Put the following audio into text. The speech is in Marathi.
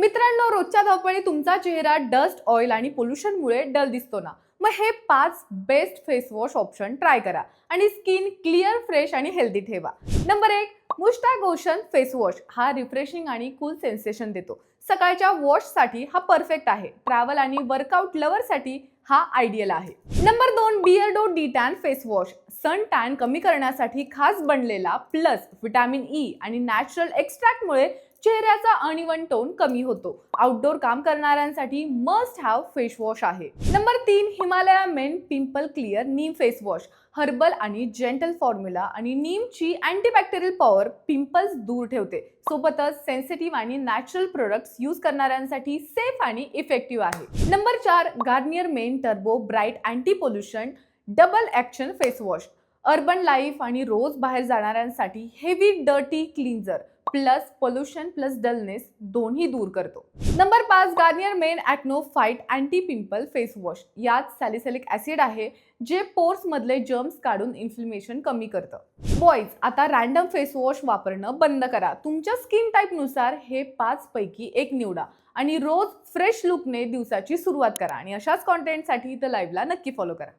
मित्रांनो, रोजच्या धावपळीत तुमचा चेहरा डस्ट, ऑइल आणि पोल्युशनमुळे डल दिसतो ना? मग हे 5 best face wash option try करा आणि स्किन क्लिअर, फ्रेश आणि हेल्दी ठेवा. नंबर 1, मुस्टॅग ओशन फेस वॉश. हा रिफ्रेशिंग आणि कूल सेन्सेशन देतो. सकाळच्या वॉशसाठी हा परफेक्ट आहे. ट्रॅव्हल आणि वर्कआउट लव्हरसाठी हा आयडियल आहे. Number 2, Beardo detan face wash. Sun tan कमी करण्यासाठी खास बनलेला, प्लस व्हिटॅमिन ई आणि नॅचरल एक्स्ट्रॅक्टमुळे चेहऱ्याचा अनइवन टोन कमी होतो. आउटडोर काम करणाऱ्यांसाठी मस्ट हॅव फेस वॉश आहे. Number 3, Himalaya men pimple clear neem face wash. Herbal आणि जेंटल फॉर्म्युला आणि नीमची अँटीबॅक्टेरियल पॉवर पिंपल्स दूर ठेवते. सोबतच सेन्सिटिव्ह आणि नॅचरल प्रोडक्ट्स यूज करणाऱ्यांसाठी सेफ आणि इफेक्टिव्ह आहे. Number 4, Garnier men turbo bright anti pollution double action face wash. Urban life आणि रोज बाहेर जाणाऱ्यांसाठी heavy dirty cleanser plus pollution plus dullness दोन्ही दूर करतो. Number 5, Garnier men acno fight anti pimple face wash. यात सॅलिसिलिक ॲसिड आहे, जे पोर्स मधले जर्म्स काढून इन्फ्लेमेशन कमी करतं. बॉईज, आता रॅन्डम फेस वॉश वापरणं बंद करा. तुमच्या स्किन टाईपनुसार हे 5 पैकी एक निवडा आणि रोज फ्रेश लुकने दिवसाची सुरुवात करा. आणि अशाच कॉन्टेंटसाठी तर लाईव्हला नक्की फॉलो करा.